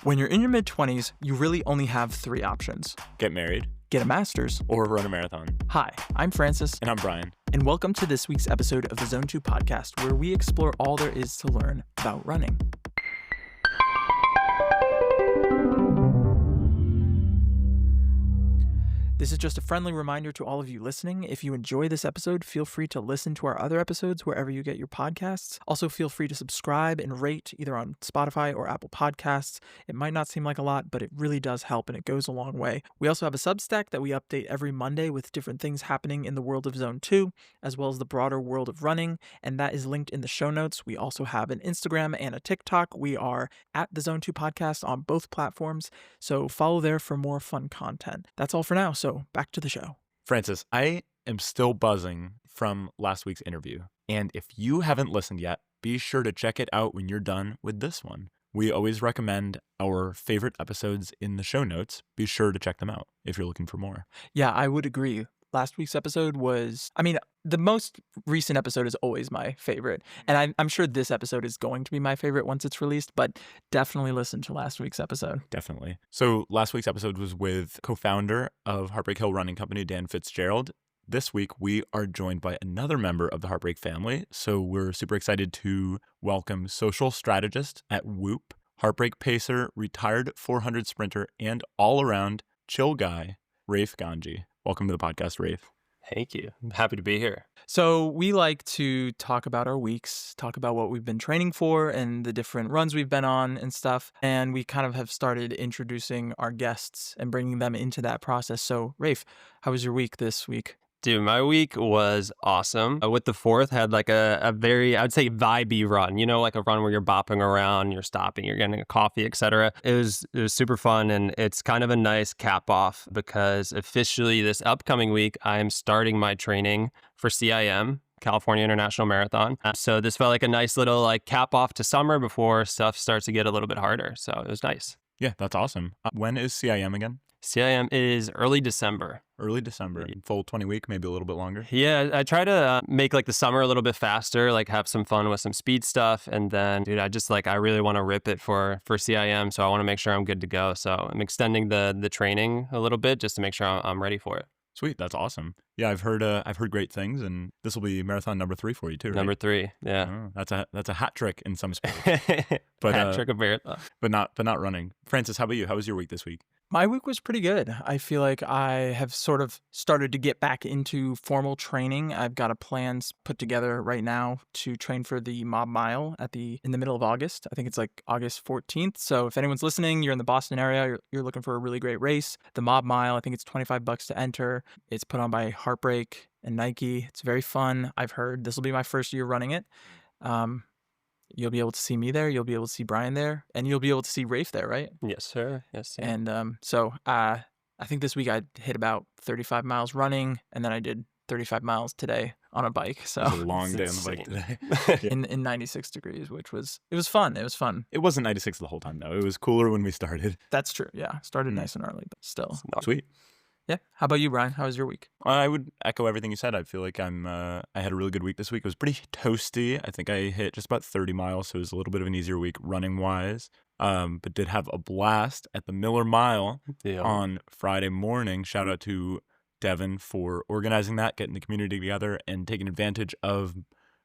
When you're in your mid-20s, you really only have three options. Get married. Get a master's. Or run a marathon. Hi, I'm Francis. And I'm Brian. And welcome to this week's episode of the Zone 2 podcast, where we explore all there is to learn about running. This is just a friendly reminder to all of you listening. If you enjoy this episode, feel free to listen to our other episodes wherever you get your podcasts. Also, feel free to subscribe and rate either on Spotify or Apple Podcasts. It might not seem like a lot, but it really does help and it goes a long way. We also have a Substack that we update every Monday with different things happening in the world of Zone 2, as well as the broader world of running, and that is linked in the show notes. We also have an Instagram and a TikTok. We are at the Zone 2 podcast on both platforms, so follow there for more fun content. That's all for now, so back to the show. Francis, I am still buzzing from last week's interview. And if you haven't listened yet, be sure to check it out when you're done with this one. We always recommend our favorite episodes in the show notes. Be sure to check them out if you're looking for more. Yeah, I would agree. Last week's episode was, the most recent episode is always my favorite. And I'm sure this episode is going to be my favorite once it's released, but definitely listen to last week's episode. Definitely. So last week's episode was with co-founder of Heartbreak Hill Running Company, Dan Fitzgerald. This week, we are joined by another member of the Heartbreak family. So we're super excited to welcome social strategist at Whoop, Heartbreak pacer, retired 400 sprinter, and all-around chill guy, Rafe Gangi. Welcome to the podcast, Rafe. Thank you. I'm happy to be here. So we like to talk about our weeks, talk about what we've been training for and the different runs we've been on and stuff. And we kind of have started introducing our guests and bringing them into that process. So Rafe, how was your week this week? Dude, my week was awesome. With the fourth, had like a very, I would say, vibey run. You know, like a run where you're bopping around, you're stopping, you're getting a coffee, etc. It was super fun, and it's kind of a nice cap off because officially this upcoming week, I am starting my training for CIM, California International Marathon. So this felt like a nice little like cap off to summer before stuff starts to get a little bit harder. So it was nice. Yeah, that's awesome. When is CIM again? CIM is early December. Early December, full 20 week, maybe a little bit longer. Yeah, I try to make like the summer a little bit faster, like have some fun with some speed stuff. And then, dude, I really want to rip it for CIM. So I want to make sure I'm good to go. So I'm extending the training a little bit just to make sure I'm ready for it. Sweet. That's awesome. Yeah, I've heard great things, and this will be marathon number 3 for you too, right? Number 3, yeah. Oh, that's a hat trick in some sports. But hat trick of marathon. But not running. Francis, how about you? How was your week this week? My week was pretty good. I feel like I have sort of started to get back into formal training. I've got a plan put together right now to train for the Mob Mile in the middle of August. I think it's like August 14th. So if anyone's listening, you're in the Boston area, you're looking for a really great race. The Mob Mile, I think it's $25 to enter. It's put on by Heartbreak and Nike. It's very fun. I've heard this will be my first year running it. You'll be able to see me there. You'll be able to see Brian there, and you'll be able to see Rafe there, right? Yes, sir. Yes, sir. And so I think this week I hit about 35 miles running, and then I did 35 miles today on a bike. So it was a long day on the bike today. in 96 degrees, which was fun. It was fun. It wasn't 96 the whole time though. It was cooler when we started. That's true. Yeah, started nice and early, but still. Sweet. Yeah. How about you, Brian? How was your week? I would echo everything you said. I feel like I had a really good week this week. It was pretty toasty. I think I hit just about 30 miles, so it was a little bit of an easier week running wise. But did have a blast at the Miller Mile on Friday morning. Shout out to Devin for organizing that, getting the community together, and taking advantage of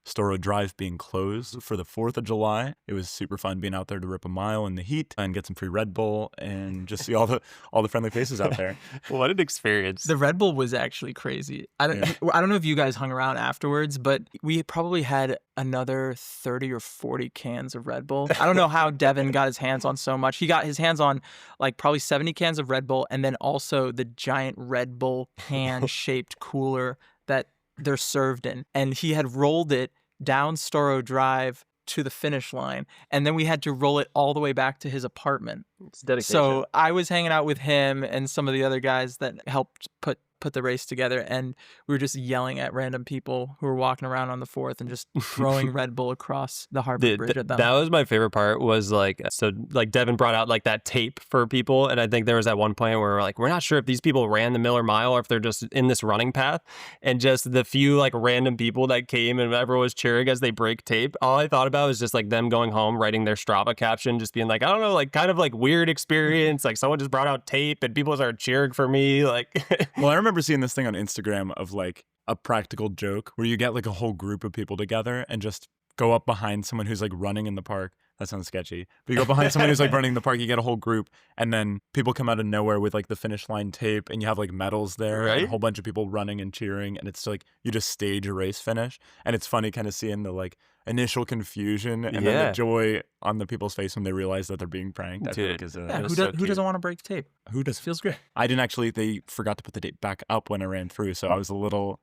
Storrow Drive being closed for the 4th of July. It was super fun being out there to rip a mile in the heat and get some free Red Bull and just see all the friendly faces out there. What an experience. The Red Bull was actually crazy. I don't know if you guys hung around afterwards, but we probably had another 30 or 40 cans of Red Bull. I don't know how Devin got his hands on so much. He got his hands on like probably 70 cans of Red Bull, and then also the giant Red Bull can-shaped cooler that they're served in, and he had rolled it down Storrow Drive to the finish line, and then we had to roll it all the way back to his apartment. It's dedication. So I was hanging out with him and some of the other guys that helped put put the race together, and we were just yelling at random people who were walking around on the 4th and just throwing Red Bull across the Harbor Bridge at them. That was my favorite part, was like, so like Devin brought out like that tape for people. And I think there was at one point where we're like, we're not sure if these people ran the Miller Mile or if they're just in this running path. And just the few like random people that came and everyone was cheering as they break tape. All I thought about was just like them going home, writing their Strava caption, just being like, I don't know, like kind of like weird experience. Like someone just brought out tape and people started cheering for me. Like, Well, I remember seeing this thing on Instagram of like a practical joke where you get like a whole group of people together and just go up behind someone who's like running in the park. That sounds sketchy. But you go behind someone who's like running in the park, you get a whole group, and then people come out of nowhere with like the finish line tape, and you have like medals there, Right? and a whole bunch of people running and cheering, and it's like you just stage a race finish. And it's funny kind of seeing the like initial confusion and then the joy on the people's face when they realize that they're being pranked. I feel like is who doesn't want to break tape? Who does? Feels great. I didn't actually. They forgot to put the tape back up when I ran through, so I was a little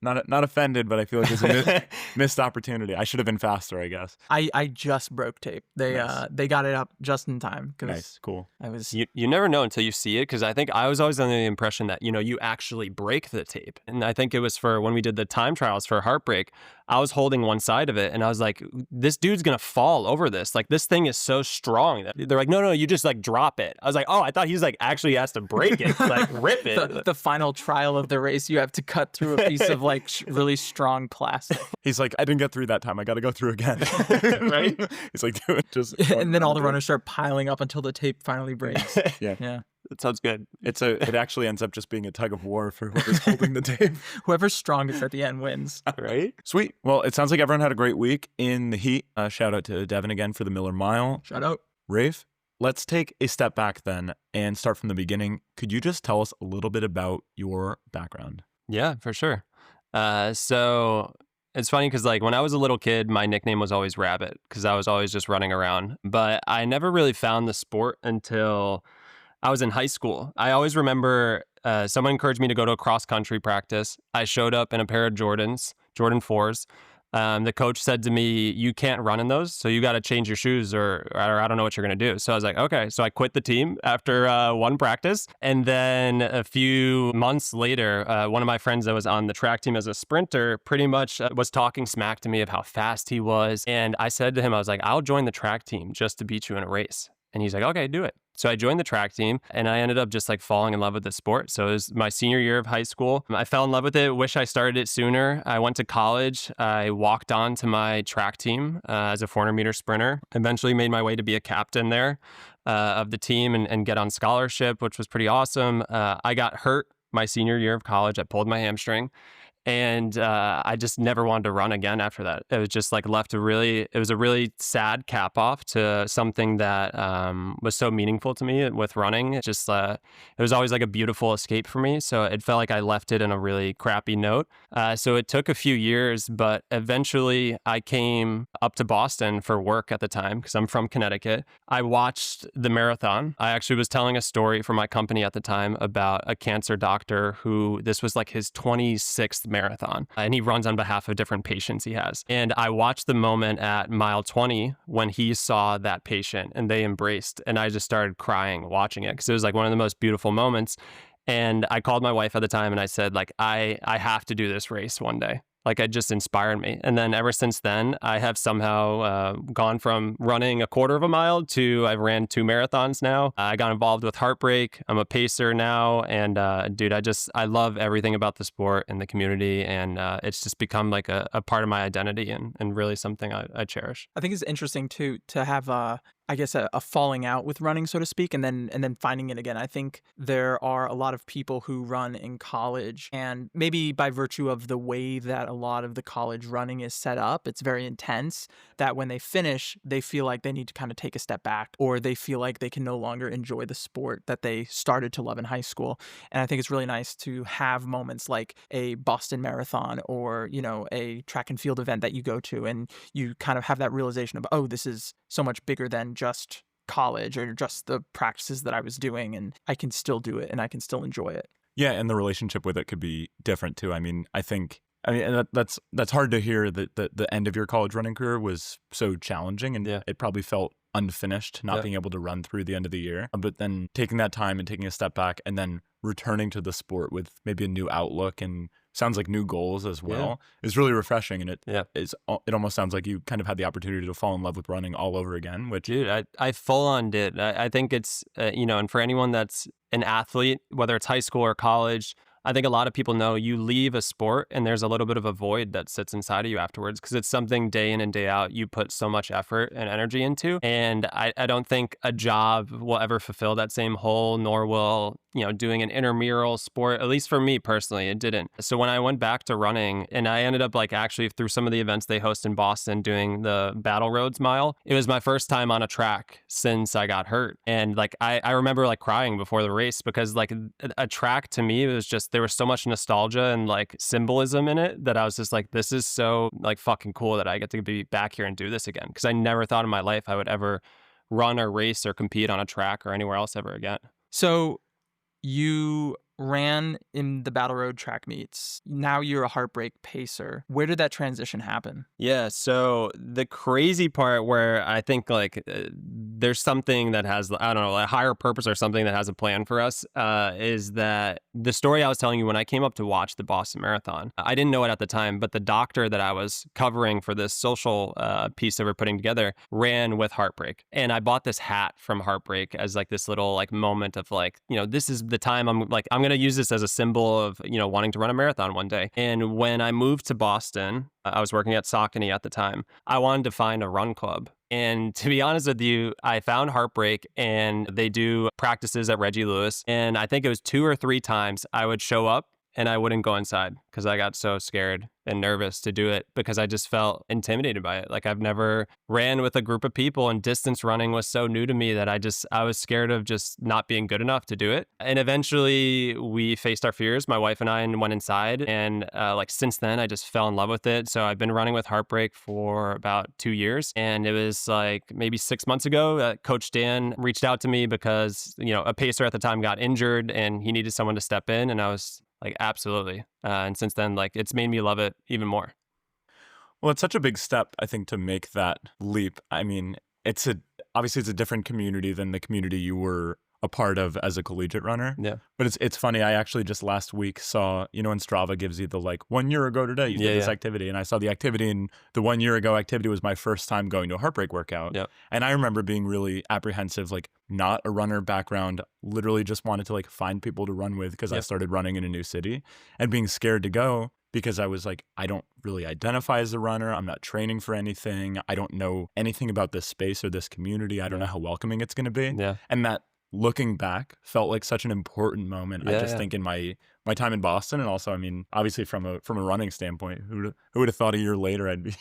not offended, but I feel like it was a missed opportunity. I should have been faster, I guess. I just broke tape. They got it up just in time. Nice, cool. I was you never know until you see it, because I think I was always under the impression that, you know, you actually break the tape. And I think it was for when we did the time trials for Heartbreak, I was holding one side of it and I was like, this dude's gonna fall over this. Like, this thing is so strong. They're like, no, you just like drop it. I was like, oh, I thought he's like actually has to break it, like rip it. The final trial of the race, you have to cut through a piece of like really strong plastic. He's like, I didn't get through that time. I got to go through again. Right? He's like, do it just. And then all the runners start piling up until the tape finally breaks. Yeah. That sounds good. It actually ends up just being a tug of war for whoever's holding the tape. Whoever's strongest at the end wins. Right? Sweet. Well, it sounds like everyone had a great week in the heat. Shout out to Devin again for the Miller Mile. Shout out. Rafe, let's take a step back then and start from the beginning. Could you just tell us a little bit about your background? Yeah, for sure. So it's funny because like when I was a little kid, my nickname was always Rabbit because I was always just running around. But I never really found the sport until I was in high school. I always remember someone encouraged me to go to a cross country practice. I showed up in a pair of Jordan 4s. The coach said to me, you can't run in those, so you got to change your shoes or I don't know what you're going to do. So I was like, okay. So I quit the team after one practice. And then a few months later, one of my friends that was on the track team as a sprinter pretty much was talking smack to me of how fast he was. And I said to him, I was like, I'll join the track team just to beat you in a race. And he's like, okay, do it. So I joined the track team and I ended up just like falling in love with the sport. So it was my senior year of high school. I fell in love with it. Wish I started it sooner. I went to college. I walked on to my track team as a 400-meter sprinter. Eventually made my way to be a captain there of the team and get on scholarship, which was pretty awesome. I got hurt my senior year of college. I pulled my hamstring. And I just never wanted to run again after that. It was just like it was a really sad cap off to something that was so meaningful to me with running. It just, it was always like a beautiful escape for me. So it felt like I left it in a really crappy note. So it took a few years, but eventually I came up to Boston for work at the time because I'm from Connecticut. I watched the marathon. I actually was telling a story for my company at the time about a cancer doctor who this was like his 26th marathon, and he runs on behalf of different patients he has. And I watched the moment at mile 20 when he saw that patient and they embraced, and I just started crying watching it because it was like one of the most beautiful moments. And I called my wife at the time and I said, like, I have to do this race one day. Like, it just inspired me. And then ever since then, I have somehow gone from running a quarter of a mile to I've ran 2 marathons now. I got involved with Heartbreak. I'm a pacer now. And dude, I love everything about the sport and the community. And it's just become like a part of my identity and really something I cherish. I think it's interesting too to have I guess a falling out with running, so to speak, and then finding it again. I think there are a lot of people who run in college, and maybe by virtue of the way that a lot of the college running is set up, it's very intense, that when they finish, they feel like they need to kind of take a step back, or they feel like they can no longer enjoy the sport that they started to love in high school. And I think it's really nice to have moments like a Boston Marathon or, you know, a track and field event that you go to, and you kind of have that realization of, oh, this is so much bigger than just college or just the practices that I was doing, and I can still do it and I can still enjoy it. Yeah, and the relationship with it could be different too. I mean, and that's hard to hear that the end of your college running career was so challenging, and it probably felt unfinished, not being able to run through the end of the year. But then taking that time and taking a step back and then returning to the sport with maybe a new outlook and sounds like new goals as well is really refreshing. And it almost sounds like you kind of had the opportunity to fall in love with running all over again, which... Dude, I full on did. I think it's, and for anyone that's an athlete, whether it's high school or college, I think a lot of people know you leave a sport and there's a little bit of a void that sits inside of you afterwards because it's something day in and day out you put so much effort and energy into. And I don't think a job will ever fulfill that same hole, nor will, doing an intramural sport, at least for me personally, it didn't. So when I went back to running and I ended up actually through some of the events they host in Boston doing the Battle Roads Mile, it was my first time on a track since I got hurt. And I remember crying before the race because a track to me, it was just, there was so much nostalgia and symbolism in it that I was just this is so fucking cool that I get to be back here and do this again. Because I never thought in my life I would ever run or race or compete on a track or anywhere else ever again. So you ran in the Battle Road track meets. Now you're a Heartbreak pacer. Where did that transition happen? Yeah, so the crazy part where I think there's something that has, I don't know, a higher purpose or something that has a plan for us is that the story I was telling you when I came up to watch the Boston Marathon, I didn't know it at the time, but the doctor that I was covering for this social piece that we're putting together ran with Heartbreak. And I bought this hat from Heartbreak as this little moment of this is the time I'm going to use this as a symbol of, wanting to run a marathon one day. And when I moved to Boston, I was working at Saucony at the time. I wanted to find a run club. And to be honest with you, I found Heartbreak and they do practices at Reggie Lewis. And I think it was 2 or 3 times I would show up and I wouldn't go inside because I got so scared and nervous to do it because I just felt intimidated by it. I've never ran with a group of people and distance running was so new to me that I was scared of just not being good enough to do it. And eventually we faced our fears, my wife and I, and went inside. And since then, I just fell in love with it. So I've been running with Heartbreak for about 2 years. And it was maybe 6 months ago, Coach Dan reached out to me because, a pacer at the time got injured and he needed someone to step in. And I was absolutely. And since then, it's made me love it even more. Well, it's such a big step, I think, to make that leap. I mean, obviously it's a different community than the community you were a part of as a collegiate runner. Yeah. But it's funny. I actually just last week saw, when Strava gives you the 1 year ago today, you did this activity. And I saw the activity, and the 1 year ago activity was my first time going to a Heartbreak workout. Yep. And I remember being really apprehensive, not a runner background, literally just wanted to find people to run with because I started running in a new city and being scared to go because I was I don't really identify as a runner. I'm not training for anything. I don't know anything about this space or this community. I don't know how welcoming it's going to be. Yeah. And that, looking back, felt like such an important moment. I just think in my time in Boston, and also, I mean, obviously from a running standpoint, who would have thought a year later I'd be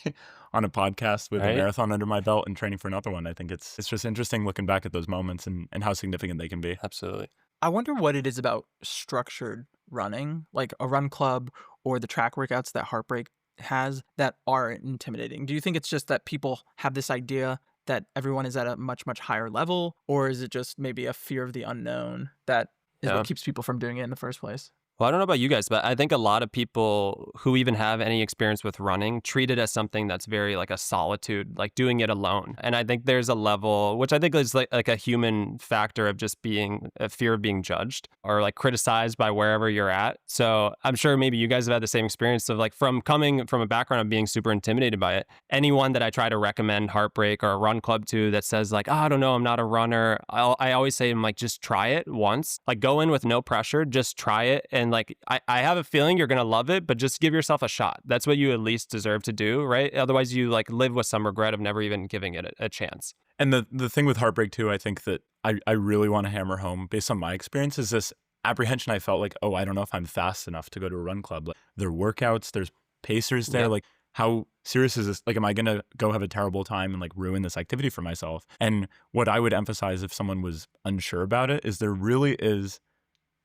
on a podcast with a marathon under my belt and training for another one. I think it's just interesting looking back at those moments and how significant they can be. Absolutely. I wonder what it is about structured running, like a run club or the track workouts that Heartbreak has, that are intimidating. Do you think it's just that people have this idea that everyone is at a much, much higher level? Or is it just maybe a fear of the unknown that is what keeps people from doing it in the first place? Well, I don't know about you guys, but I think a lot of people who even have any experience with running treat it as something that's very a solitude, doing it alone. And I think there's a level, which I think is like a human factor of just being a fear of being judged or criticized by wherever you're at. So I'm sure maybe you guys have had the same experience of from coming from a background of being super intimidated by it. Anyone that I try to recommend Heartbreak or a run club to that says I don't know, I'm not a runner. I always say, I'm just try it once, go in with no pressure, just try it. And I have a feeling you're going to love it, but just give yourself a shot. That's what you at least deserve to do, right? Otherwise you live with some regret of never even giving it a chance. And the thing with Heartbreak too, I think that I really want to hammer home based on my experience is this apprehension. I felt I don't know if I'm fast enough to go to a run club. There are workouts, there's pacers there. Yeah. How serious is this? Am I going to go have a terrible time and ruin this activity for myself? And what I would emphasize if someone was unsure about it is there really is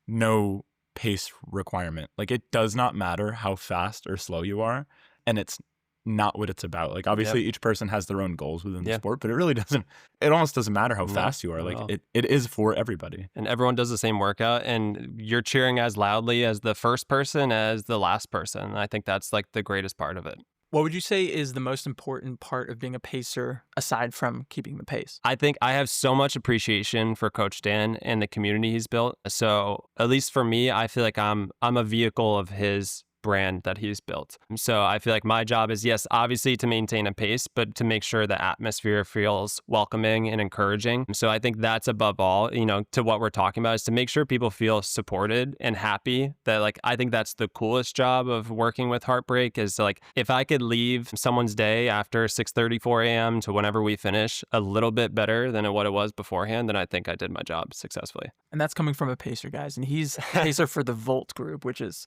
no pace requirement. It does not matter how fast or slow you are, and it's not what it's about. Obviously each person has their own goals within the sport, but it almost doesn't matter how fast you are. It is for everybody. And everyone does the same workout and you're cheering as loudly as the first person as the last person. And I think that's the greatest part of it. What would you say is the most important part of being a pacer aside from keeping the pace? I think I have so much appreciation for Coach Dan and the community he's built. So at least for me, I feel like I'm a vehicle of his brand that he's built. So I feel like my job is, yes, obviously to maintain a pace, but to make sure the atmosphere feels welcoming and encouraging. So I think that's above all, to what we're talking about, is to make sure people feel supported and happy. That like, I think that's the coolest job of working with Heartbreak, is like, if I could leave someone's day after 6:34 a.m. to whenever we finish a little bit better than what it was beforehand, then I think I did my job successfully. And that's coming from a pacer, guys. And he's pacer for the Volt group, which is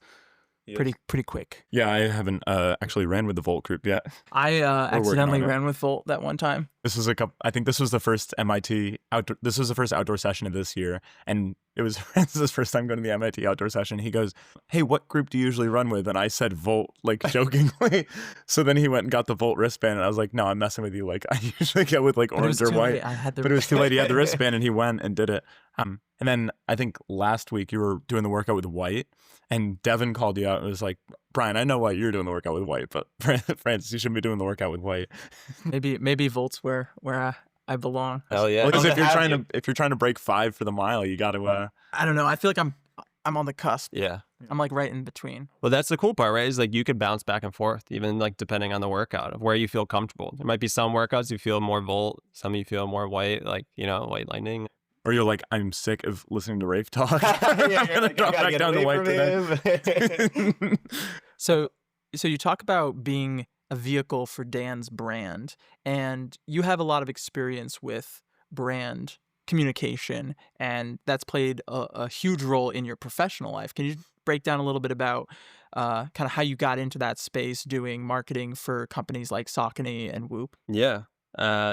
pretty quick. Yeah, I haven't actually ran with the Volt group yet. I accidentally ran with Volt that one time. This was I think this was the first MIT outdoor. This was the first outdoor session of this year, and it was Francis' first time going to the MIT outdoor session. He goes, "Hey, what group do you usually run with?" And I said Volt, like jokingly. So then he went and got the Volt wristband, and I was like, "No, I'm messing with you. Like I usually get with like orange or white." But it was too late. He had the wristband, and he went and did it. And then I think last week you were doing the workout with white, and Devin called you out and was like, "Brian, I know why you're doing the workout with white, but Francis, you shouldn't be doing the workout with white." Maybe Volt's where I belong. Hell yeah! Because if you're trying to break 5 for the mile, you got to. I don't know. I feel like I'm on the cusp. Yeah. I'm like right in between. Well, that's the cool part, right? Is like you could bounce back and forth, even like depending on the workout of where you feel comfortable. There might be some workouts you feel more Volt, some you feel more white, like white lightning. Or you're like, I'm sick of listening to Rafe talk. I'm gonna drop back down to white today. So you talk about being a vehicle for Dan's brand, and you have a lot of experience with brand communication, and that's played a huge role in your professional life. Can you break down a little bit about kind of how you got into that space doing marketing for companies like Saucony and Whoop? Yeah.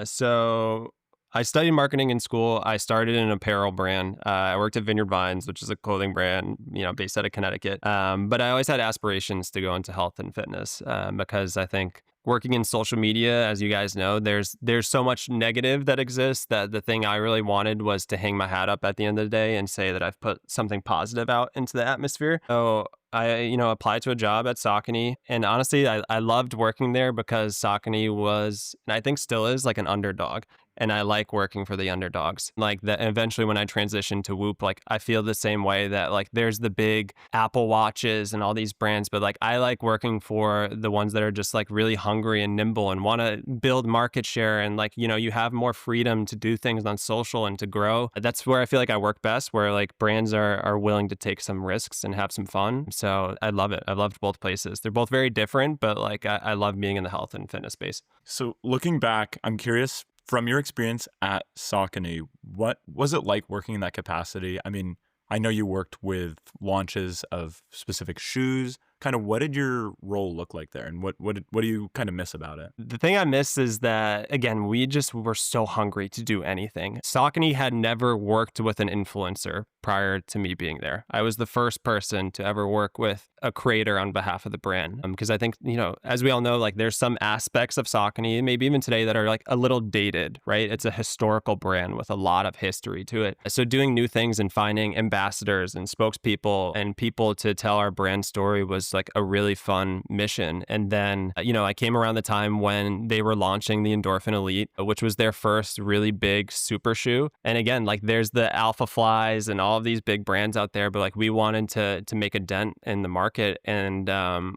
So I studied marketing in school. I started an apparel brand. I worked at Vineyard Vines, which is a clothing brand, based out of Connecticut. But I always had aspirations to go into health and fitness because I think working in social media, as you guys know, there's so much negative that exists that the thing I really wanted was to hang my hat up at the end of the day and say that I've put something positive out into the atmosphere. So I, applied to a job at Saucony, and honestly, I loved working there because Saucony was, and I think still is, like an underdog. And I like working for the underdogs. Like that eventually when I transitioned to Whoop, like I feel the same way that like there's the big Apple Watches and all these brands, but like I like working for the ones that are just like really hungry and nimble and want to build market share, and like, you have more freedom to do things on social and to grow. That's where I feel like I work best, where like brands are willing to take some risks and have some fun. So I love it. I loved both places. They're both very different, but like I love being in the health and fitness space. So looking back, I'm curious, from your experience at Saucony, what was it like working in that capacity? I mean, I know you worked with launches of specific shoes. Kind of what did your role look like there, and what do you kind of miss about it? The thing I miss is that, again, we just were so hungry to do anything. Saucony had never worked with an influencer prior to me being there. I was the first person to ever work with a creator on behalf of the brand. Because I think, as we all know, like there's some aspects of Saucony, maybe even today, that are like a little dated, right? It's a historical brand with a lot of history to it. So doing new things and finding ambassadors and spokespeople and people to tell our brand story was like a really fun mission. And then, I came around the time when they were launching the Endorphin Elite, which was their first really big super shoe. And again, like there's the Alpha Flies and all of these big brands out there, but like we wanted to make a dent in the market. And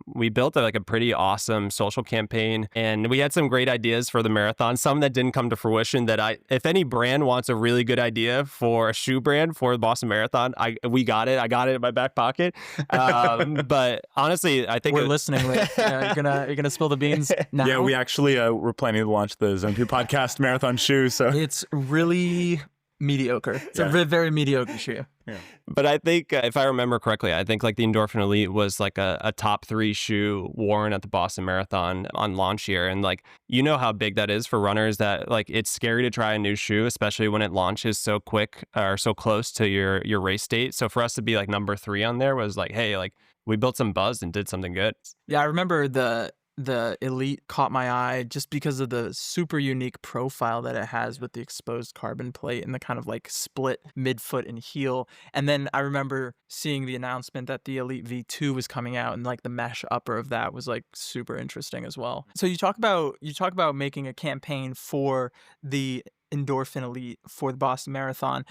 we built like a pretty awesome social campaign. And we had some great ideas for the marathon, some that didn't come to fruition that if any brand wants a really good idea for a shoe brand for the Boston Marathon, we got it. I got it in my back pocket. But honestly, I think we're listening. You're gonna spill the beans now. Yeah, we actually we're planning to launch the Zone 2 podcast marathon shoe. So it's really mediocre. It's a very mediocre shoe. Yeah. But I think if I remember correctly, I think like the Endorphin Elite was like a top 3 shoe worn at the Boston Marathon on launch year. And like, how big that is for runners, that like it's scary to try a new shoe, especially when it launches so quick or so close to your race date. So for us to be like number 3 on there was like, hey, like we built some buzz and did something good. Yeah, I remember the the Elite caught my eye just because of the super unique profile that it has with the exposed carbon plate and the kind of like split midfoot and heel. And then I remember seeing the announcement that the Elite V2 was coming out, and like the mesh upper of that was like super interesting as well. So you talk about making a campaign for the Endorphin Elite for the Boston Marathon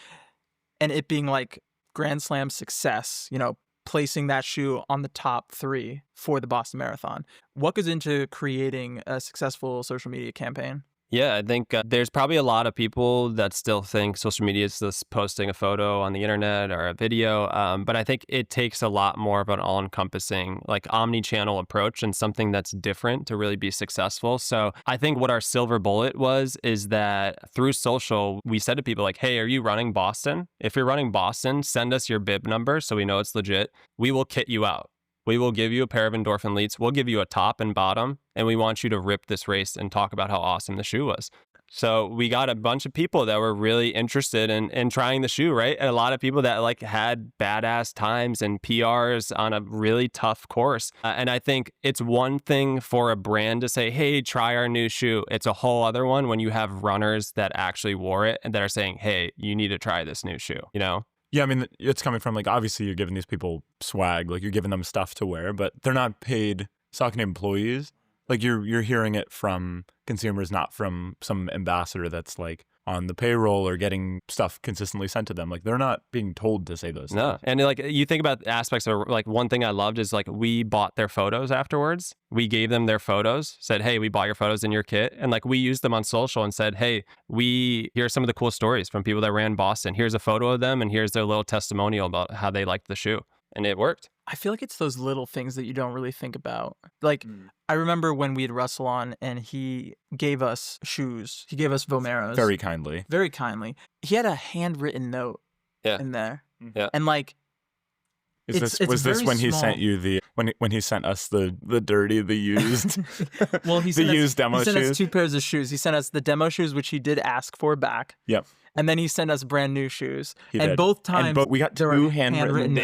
and it being like Grand Slam success, placing that shoe on the top 3 for the Boston Marathon. What goes into creating a successful social media campaign? Yeah, I think there's probably a lot of people that still think social media is just posting a photo on the internet or a video. But I think it takes a lot more of an all-encompassing, like omni-channel approach and something that's different to really be successful. So I think what our silver bullet is that through social, we said to people like, hey, are you running Boston? If you're running Boston, send us your bib number so we know it's legit. We will kit you out. We will give you a pair of Endorphin Elites. We'll give you a top and bottom, and we want you to rip this race and talk about how awesome the shoe was. So we got a bunch of people that were really interested in trying the shoe, right? And a lot of people that like had badass times and PRs on a really tough course. And I think it's one thing for a brand to say, hey, try our new shoe. It's a whole other one when you have runners that actually wore it and that are saying, hey, you need to try this new shoe, Yeah, I mean, it's coming from like, obviously you're giving these people swag, like you're giving them stuff to wear, but they're not paid Saucony employees. Like you're hearing it from consumers, not from some ambassador that's like on the payroll or getting stuff consistently sent to them. Like they're not being told to say those things. No. And like you think about aspects of like one thing I loved is like we bought their photos afterwards. We gave them their photos, said, hey, we bought your photos in your kit. And like we used them on social and said, hey, here's some of the cool stories from people that ran Boston. Here's a photo of them and here's their little testimonial about how they liked the shoe. And it worked. I feel like it's those little things that you don't really think about. Like, I remember when we had Russell on and he gave us shoes. He gave us Vomeros. Very kindly. Very kindly. He had a handwritten note in there. Yeah. And like, was this when he sent you when he sent us the dirty, the used, well, he the used demo shoes? He sent us 2 pairs of shoes. He sent us the demo shoes, which he did ask for back. Yep. And then he sent us brand new shoes. He and did. both times we got 2 handwritten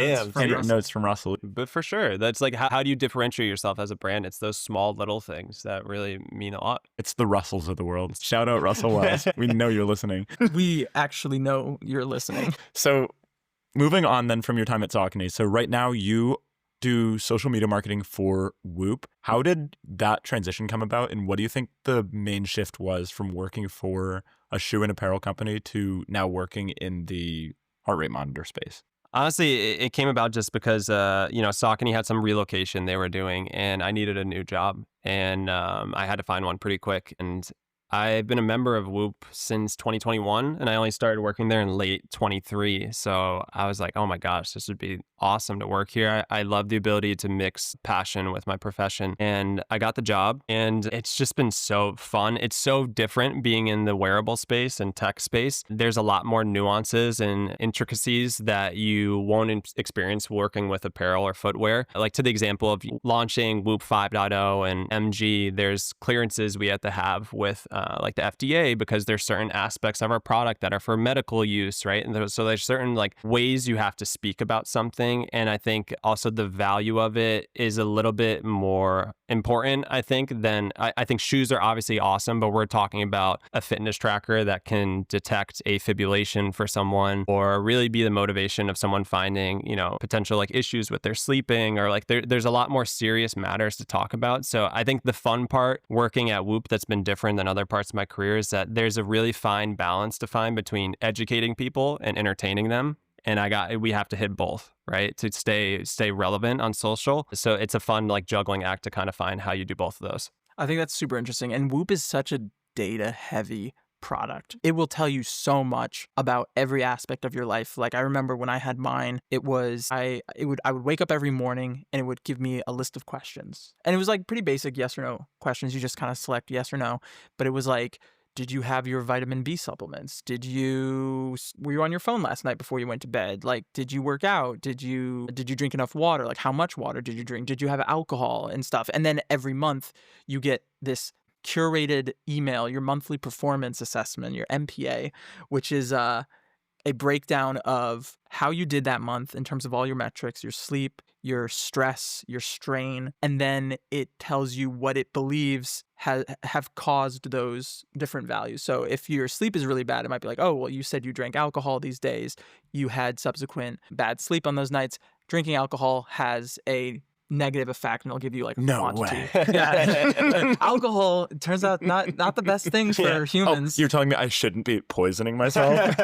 notes from Russell. But for sure, that's like, how do you differentiate yourself as a brand? It's those small little things that really mean a lot. It's the Russells of the world. Shout out Russell Wells. We know you're listening. We actually know you're listening. So moving on then from your time at Saucony. So right now you do social media marketing for Whoop. How did that transition come about? And what do you think the main shift was from working for a shoe and apparel company to now working in the heart rate monitor space? Honestly, it came about just because, Saucony had some relocation they were doing and I needed a new job and I had to find one pretty quick. And I've been a member of Whoop since 2021 and I only started working there in late 23. So I was like, oh my gosh, this would be awesome to work here. I love the ability to mix passion with my profession. And I got the job and it's just been so fun. It's so different being in the wearable space and tech space. There's a lot more nuances and intricacies that you won't experience working with apparel or footwear. Like to the example of launching Whoop 5.0 and MG, there's clearances we have to have with like the FDA because there's certain aspects of our product that are for medical use, right? And so there's certain like ways you have to speak about something. And I think also the value of it is a little bit more important, I think, than I think shoes are obviously awesome, but we're talking about a fitness tracker that can detect a fibrillation for someone or really be the motivation of someone finding, potential like issues with their sleeping or like there's a lot more serious matters to talk about. So I think the fun part working at Whoop that's been different than other parts of my career is that there's a really fine balance to find between educating people and entertaining them. And we have to hit both, right? To stay relevant on social. So it's a fun like juggling act to kind of find how you do both of those. I think that's super interesting. And Whoop is such a data heavy product. It will tell you so much about every aspect of your life. Like I remember when I had mine, it was I would wake up every morning and it would give me a list of questions. And it was like pretty basic yes or no questions. You just kind of select yes or no. But it was like, did you have your vitamin B supplements? Were you on your phone last night before you went to bed? Like, did you work out? Did you drink enough water? Like, how much water did you drink? Did you have alcohol and stuff? And then every month you get this curated email, your monthly performance assessment, your MPA, which is a breakdown of how you did that month in terms of all your metrics, your sleep, your stress, your strain, and then it tells you what it believes have caused those different values. So if your sleep is really bad, it might be like, oh, well, you said you drank alcohol these days. You had subsequent bad sleep on those nights. Drinking alcohol has a negative effect, and it'll give you like a quantity. Yeah. Alcohol, it turns out, not the best thing for humans. You're telling me I shouldn't be poisoning myself?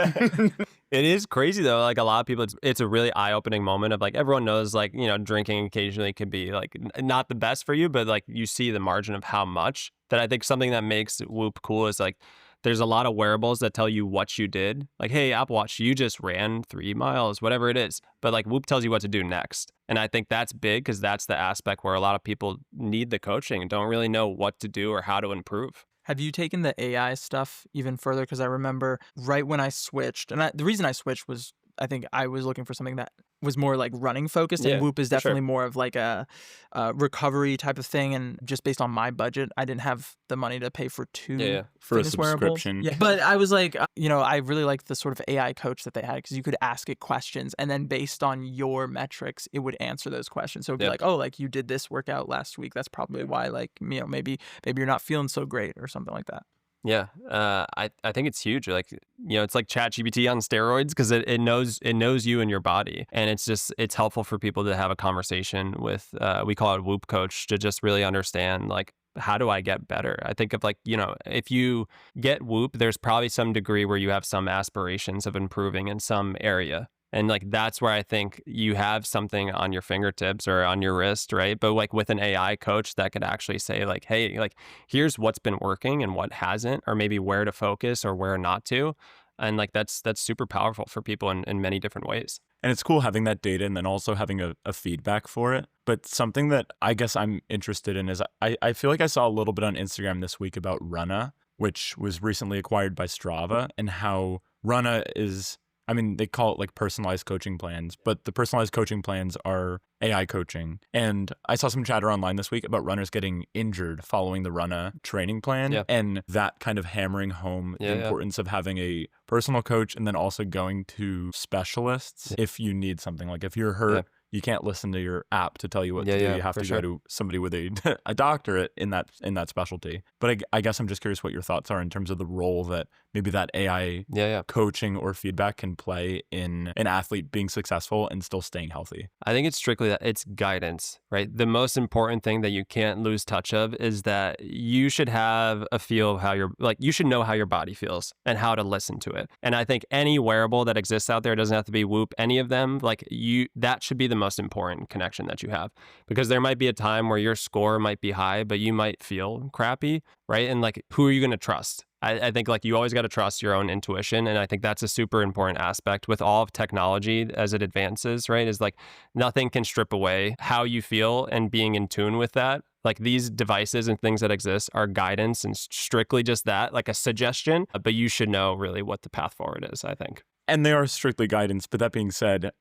It is crazy though. Like a lot of people, it's a really eye-opening moment of like, everyone knows like, drinking occasionally can be like not the best for you, but like you see the margin of how much. That I think something that makes Whoop cool is like, there's a lot of wearables that tell you what you did. Like, hey, Apple Watch, you just ran 3 miles, whatever it is. But like Whoop tells you what to do next. And I think that's big because that's the aspect where a lot of people need the coaching and don't really know what to do or how to improve. Have you taken the AI stuff even further? Because I remember right when I switched, and the reason I switched was I think I was looking for something that was more like running focused, and Whoop is definitely more of like a recovery type of thing. And just based on my budget, I didn't have the money to pay for two for a fitness subscription. Wearables. Yeah, but I was like, I really liked the sort of AI coach that they had because you could ask it questions, and then based on your metrics, it would answer those questions. So it'd be like, oh, like you did this workout last week. That's probably why, like, maybe you're not feeling so great or something like that. Yeah, I think it's huge. Like, it's like ChatGPT on steroids because it knows you and your body, and it's helpful for people to have a conversation with. We call it Whoop Coach to just really understand like, how do I get better? I think of like, if you get Whoop, there's probably some degree where you have some aspirations of improving in some area. And like, that's where I think you have something on your fingertips or on your wrist, right? But like with an AI coach that could actually say like, hey, like here's what's been working and what hasn't, or maybe where to focus or where not to. And like, that's super powerful for people in many different ways. And it's cool having that data and then also having a feedback for it. But something that I guess I'm interested in is I feel like I saw a little bit on Instagram this week about Runna, which was recently acquired by Strava, and how Runna is... I mean, they call it like personalized coaching plans, but the personalized coaching plans are AI coaching. And I saw some chatter online this week about runners getting injured following the Runna training plan, and that kind of hammering home the importance of having a personal coach and then also going to specialists if you need something. Like if you're hurt, you can't listen to your app to tell you what to do. You have to go to somebody with a doctorate in that specialty. But I guess I'm just curious what your thoughts are in terms of the role that maybe that AI coaching or feedback can play in an athlete being successful and still staying healthy. I think it's strictly that it's guidance, right? The most important thing that you can't lose touch of is that you should have a feel of you should know how your body feels and how to listen to it. And I think any wearable that exists out there, doesn't have to be Whoop, any of them, that should be the most important connection that you have, because there might be a time where your score might be high, but you might feel crappy, right? And like, who are you going to trust? I think like you always got to trust your own intuition. And I think that's a super important aspect with all of technology as it advances, right? Is like nothing can strip away how you feel and being in tune with that. Like these devices and things that exist are guidance and strictly just that, like a suggestion, but you should know really what the path forward is, I think. And they are strictly guidance. But that being said,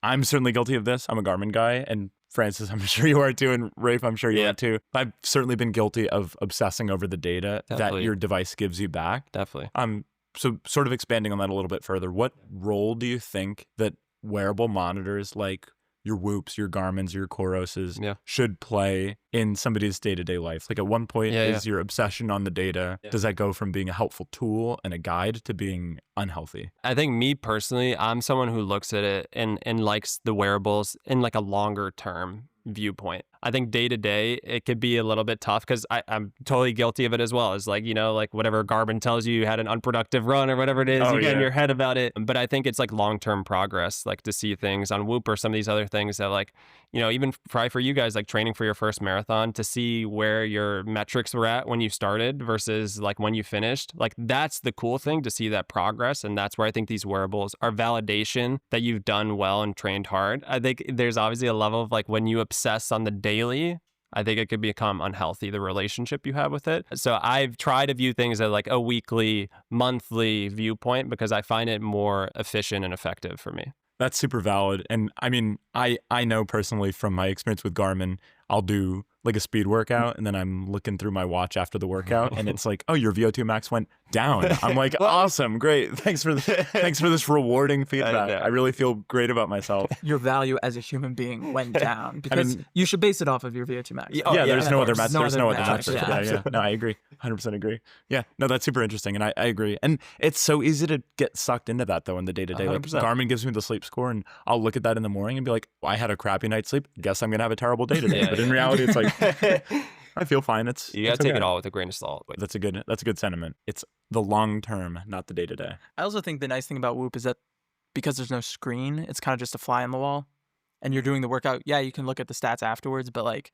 I'm certainly guilty of this. I'm a Garmin guy, and Francis, I'm sure you are too, and Rafe, I'm sure you are too. I've certainly been guilty of obsessing over the data that your device gives you back. Definitely. So sort of expanding on that a little bit further, what role do you think that wearable monitors like your Whoops, your Garmins, your Coroses should play in somebody's day-to-day life? Like at one point, is your obsession on the data, does that go from being a helpful tool and a guide to being unhealthy? I think me personally, I'm someone who looks at it and likes the wearables in like a longer term viewpoint. I think day to day, it could be a little bit tough because I'm totally guilty of it as well. It's like, like whatever Garmin tells you had an unproductive run or whatever it is, you get in your head about it. But I think it's like long-term progress, like to see things on Whoop or some of these other things that like, even probably for you guys, like training for your first marathon, to see where your metrics were at when you started versus like when you finished. Like that's the cool thing, to see that progress. And that's where I think these wearables are validation that you've done well and trained hard. I think there's obviously a level of like when you obsess on the daily, I think it could become unhealthy, the relationship you have with it. So I've tried to view things at like a weekly, monthly viewpoint because I find it more efficient and effective for me. That's super valid. And I mean, I know personally from my experience with Garmin, I'll do like a speed workout, and then I'm looking through my watch after the workout, and it's like, oh, your VO2 max went down. I'm like, awesome, great, thanks for this rewarding feedback. I really feel great about myself. Your value as a human being went down because you should base it off of your VO2 max. There's no other metric. There's no other metric. Yeah. No, I agree. 100% agree. Yeah, no, that's super interesting, and I agree. And it's so easy to get sucked into that though in the day to day. Like 100%. Garmin gives me the sleep score, and I'll look at that in the morning and be like, I had a crappy night's sleep. Guess I'm gonna have a terrible day today. But in reality, it's like I feel fine. You gotta take it all with a grain of salt. That's a good sentiment. It's the long term, not the day to day. I also think the nice thing about Whoop is that because there's no screen, it's kind of just a fly on the wall, and you're doing the workout. Yeah, you can look at the stats afterwards, but like,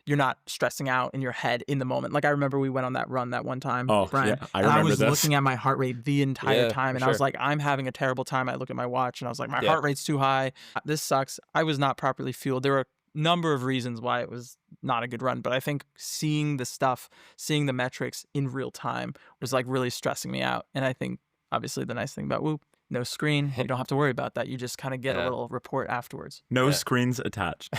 you're not stressing out in your head in the moment. Like I remember we went on that run that one time, Brian, yeah, I and remember I was this. looking at my heart rate the entire time, and I was sure. like, I'm having a terrible time. I look at my watch, and I was like, my heart rate's too high. This sucks. I was not properly fueled. There were a number of reasons why it was not a good run, but I think seeing the metrics in real time was like really stressing me out. And I think obviously the nice thing about Whoop, no screen, you don't have to worry about that. You just kind of get a little report afterwards. No screens attached.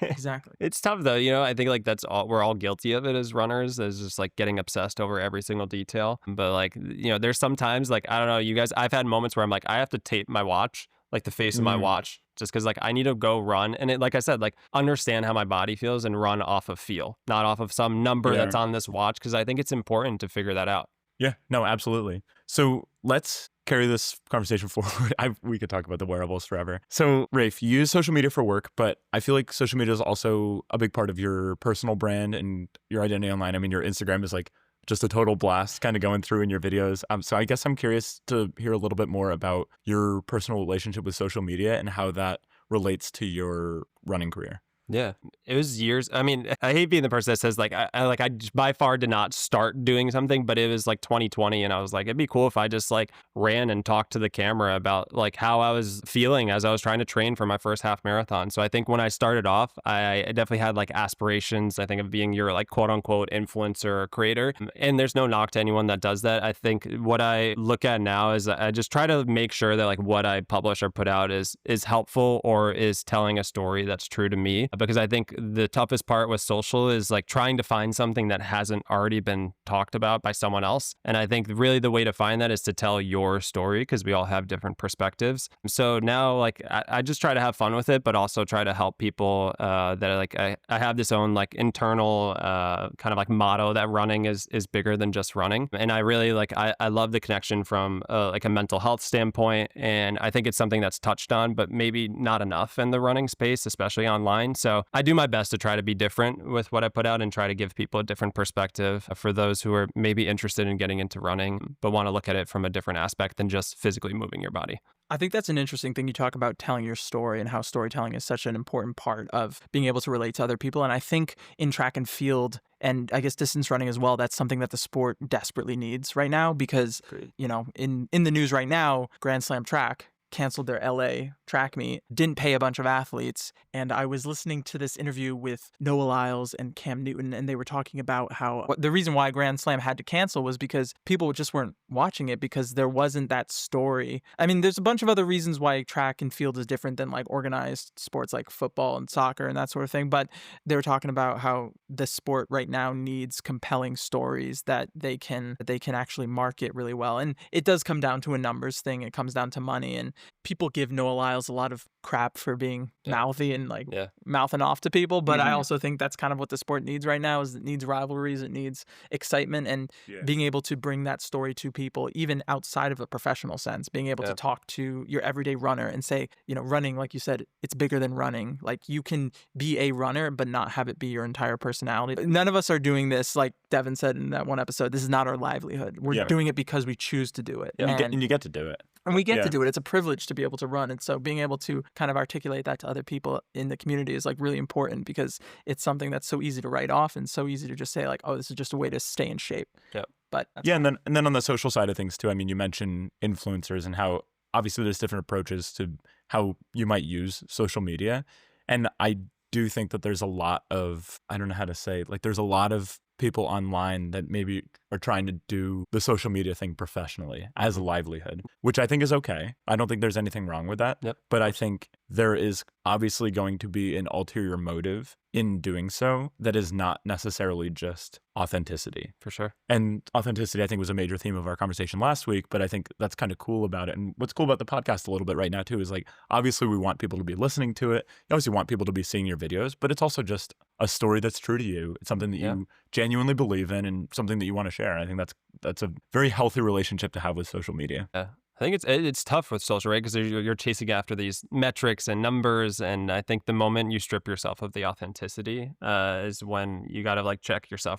Exactly. It's tough though, I think like we're all guilty of it as runners, as just like getting obsessed over every single detail. But like, there's sometimes like, I don't know, you guys, I've had moments where I'm like, I have to tape my watch, like the face of my watch, just because like I need to go run. And it, like I said, like understand how my body feels and run off of feel, not off of some number that's on this watch. Because I think it's important to figure that out. Yeah, no, absolutely. So let's carry this conversation forward. We could talk about the wearables forever. So Rafe, you use social media for work, but I feel like social media is also a big part of your personal brand and your identity online. I mean, your Instagram is like just a total blast kind of going through in your videos. So I guess I'm curious to hear a little bit more about your personal relationship with social media and how that relates to your running career. Yeah, it was years. I mean, I hate being the person that says like, I just by far did not start doing something, but it was like 2020. And I was like, it'd be cool if I just like ran and talked to the camera about like how I was feeling as I was trying to train for my first half marathon. So I think when I started off, I definitely had like aspirations, I think, of being your like quote unquote influencer or creator. And there's no knock to anyone that does that. I think what I look at now is I just try to make sure that like what I publish or put out is helpful or is telling a story that's true to me. Because I think the toughest part with social is like trying to find something that hasn't already been talked about by someone else. And I think really the way to find that is to tell your story, because we all have different perspectives. So now like I just try to have fun with it, but also try to help people that like I have this own like internal kind of like motto that running is bigger than just running. And I really like, I love the connection from like a mental health standpoint. And I think it's something that's touched on, but maybe not enough in the running space, especially online. So I do my best to try to be different with what I put out and try to give people a different perspective for those who are maybe interested in getting into running, but want to look at it from a different aspect than just physically moving your body. I think that's an interesting thing. You talk about telling your story and how storytelling is such an important part of being able to relate to other people. And I think in track and field, and I guess distance running as well, that's something that the sport desperately needs right now because, in the news right now, Grand Slam track canceled their LA track meet, didn't pay a bunch of athletes. And I was listening to this interview with Noah Lyles and Cam Newton, and they were talking about how the reason why Grand Slam had to cancel was because people just weren't watching it because there wasn't that story. I mean, there's a bunch of other reasons why track and field is different than like organized sports like football and soccer and that sort of thing. But they were talking about how the sport right now needs compelling stories that they can actually market really well. And it does come down to a numbers thing. It comes down to money. And people give Noah Lyles a lot of crap for being mouthy and like mouthing off to people. But I also think that's kind of what the sport needs right now is it needs rivalries, it needs excitement, and being able to bring that story to people, even outside of a professional sense, being able to talk to your everyday runner and say, running, like you said, it's bigger than running. Like you can be a runner, but not have it be your entire personality. None of us are doing this, like Devin said in that one episode, this is not our livelihood. We're doing it because we choose to do it. And you get to do it. And we get to do it. It's a privilege to be able to run. And so being able to kind of articulate that to other people in the community is like really important because it's something that's so easy to write off and so easy to just say like, oh, this is just a way to stay in shape. Yeah. But and then on the social side of things too, I mean, you mentioned influencers and how obviously there's different approaches to how you might use social media. And I do think that there's a lot of, I don't know how to say, like there's a lot of people online that maybe are trying to do the social media thing professionally as a livelihood, which I think is okay. I don't think there's anything wrong with that. Yep. But I think there is obviously going to be an ulterior motive in doing so that is not necessarily just authenticity. For sure. And authenticity, I think, was a major theme of our conversation last week, but I think that's kind of cool about it. And what's cool about the podcast a little bit right now, too, is like, obviously we want people to be listening to it. You obviously want people to be seeing your videos, but it's also just a story that's true to you. It's something that you genuinely believe in and something that you want to share. I think that's a very healthy relationship to have with social media. Yeah. I think it's tough with social, right? Because you're chasing after these metrics and numbers, and I think the moment you strip yourself of the authenticity is when you got to like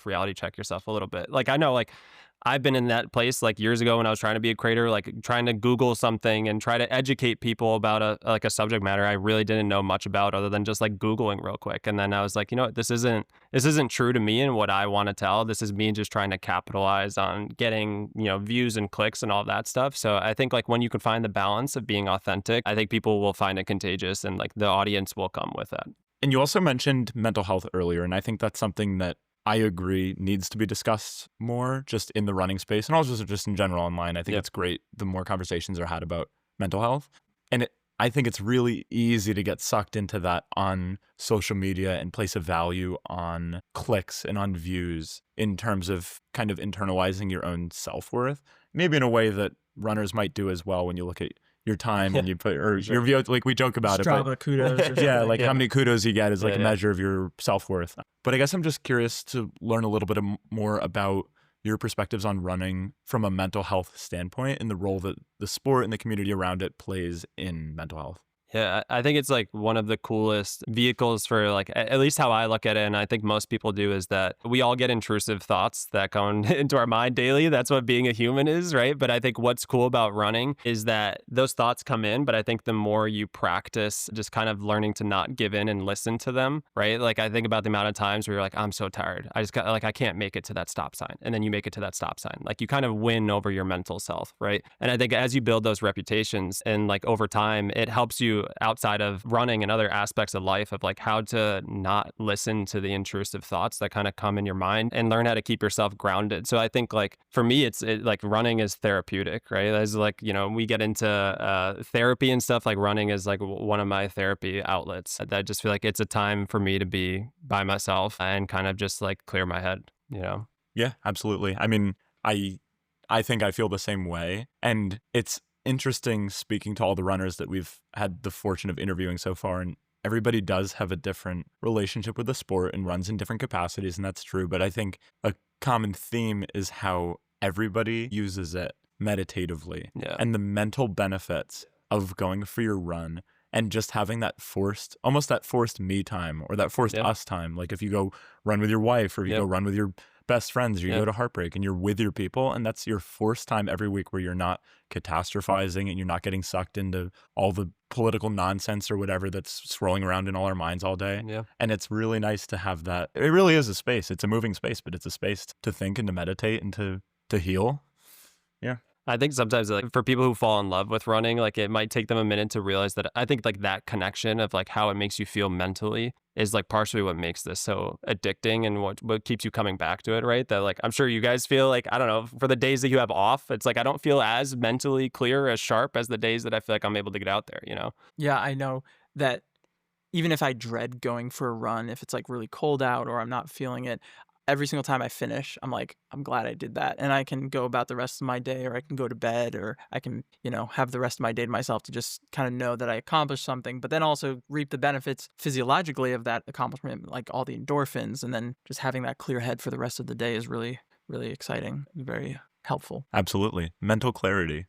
reality check yourself a little bit. Like I know, like I've been in that place like years ago when I was trying to be a creator, like trying to Google something and try to educate people about a subject matter I really didn't know much about other than just like Googling real quick. And then I was like, you know what, this isn't true to me and what I want to tell. This is me just trying to capitalize on getting, views and clicks and all that stuff. So I think like when you can find the balance of being authentic, I think people will find it contagious and like the audience will come with that. And you also mentioned mental health earlier, and I think that's something that I agree needs to be discussed more just in the running space and also just in general online. I think it's great the more conversations are had about mental health. And I think it's really easy to get sucked into that on social media and place a value on clicks and on views in terms of kind of internalizing your own self-worth, maybe in a way that runners might do as well when you look at your time and you put, or your view, like we joke about Strava it. But kudos. yeah, like how many kudos you get is like a measure of your self-worth. But I guess I'm just curious to learn a little bit more about your perspectives on running from a mental health standpoint and the role that the sport and the community around it plays in mental health. Yeah, I think it's like one of the coolest vehicles for like, at least how I look at it, and I think most people do, is that we all get intrusive thoughts that go into our mind daily. That's what being a human is, right? But I think what's cool about running is that those thoughts come in, but I think the more you practice just kind of learning to not give in and listen to them, right? Like I think about the amount of times where you're like, I'm so tired. I can't make it to that stop sign. And then you make it to that stop sign. Like you kind of win over your mental self, right? And I think as you build those reputations and like over time, it helps you outside of running and other aspects of life of like how to not listen to the intrusive thoughts that kind of come in your mind and learn how to keep yourself grounded. So I think like for me, it's like running is therapeutic, right? As like, we get into therapy and stuff, like running is like one of my therapy outlets that I just feel like it's a time for me to be by myself and kind of just like clear my head, Yeah, absolutely. I mean, I think I feel the same way. And it's interesting speaking to all the runners that we've had the fortune of interviewing so far, and everybody does have a different relationship with the sport and runs in different capacities, and that's true. But I think a common theme is how everybody uses it meditatively and the mental benefits of going for your run and just having that forced me time or that forced us time. Like if you go run with your wife or if you go run with your best friends, or you go to Heartbreak and you're with your people, and that's your forced time every week where you're not catastrophizing and you're not getting sucked into all the political nonsense or whatever that's swirling around in all our minds all day. Yeah. And it's really nice to have that. It really is a space. It's a moving space, but it's a space to think and to meditate and to heal. Yeah. I think sometimes like for people who fall in love with running, like it might take them a minute to realize that I think like that connection of like how it makes you feel mentally is like partially what makes this so addicting and what keeps you coming back to it, right? That like I'm sure you guys feel like, I don't know, for the days that you have off, it's like I don't feel as mentally clear, as sharp as the days that I feel like I'm able to get out there, Yeah, I know that even if I dread going for a run, if it's like really cold out or I'm not feeling it, every single time I finish, I'm like, I'm glad I did that. And I can go about the rest of my day, or I can go to bed, or I can, have the rest of my day to myself to just kind of know that I accomplished something, but then also reap the benefits physiologically of that accomplishment, like all the endorphins. And then just having that clear head for the rest of the day is really, really exciting and very helpful. Absolutely. Mental clarity.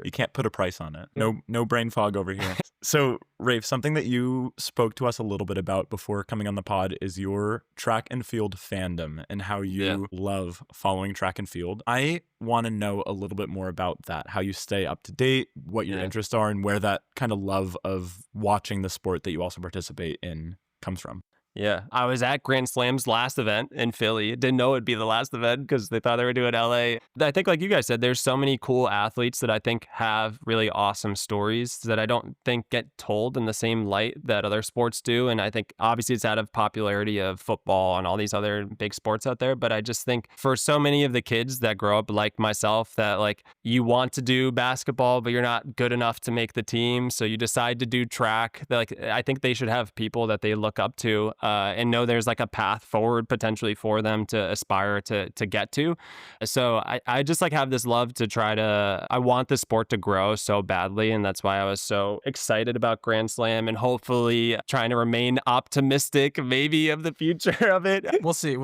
You can't put a price on it. No brain fog over here. So, Rafe, something that you spoke to us a little bit about before coming on the pod is your track and field fandom and how you love following track and field. I want to know a little bit more about that, how you stay up to date, what your interests are, and where that kind of love of watching the sport that you also participate in comes from. Yeah. I was at Grand Slam's last event in Philly. Didn't know it'd be the last event because they thought they were doing LA. I think, like you guys said, there's so many cool athletes that I think have really awesome stories that I don't think get told in the same light that other sports do. And I think obviously it's out of popularity of football and all these other big sports out there. But I just think for so many of the kids that grow up like myself, that like you want to do basketball, but you're not good enough to make the team. So you decide to do track. Like, I think they should have people that they look up to and know there's like a path forward potentially for them to aspire to get to. So I just like have this love to try to, I want the sport to grow so badly. And that's why I was so excited about Grand Slam and hopefully trying to remain optimistic maybe of the future of it. We'll see.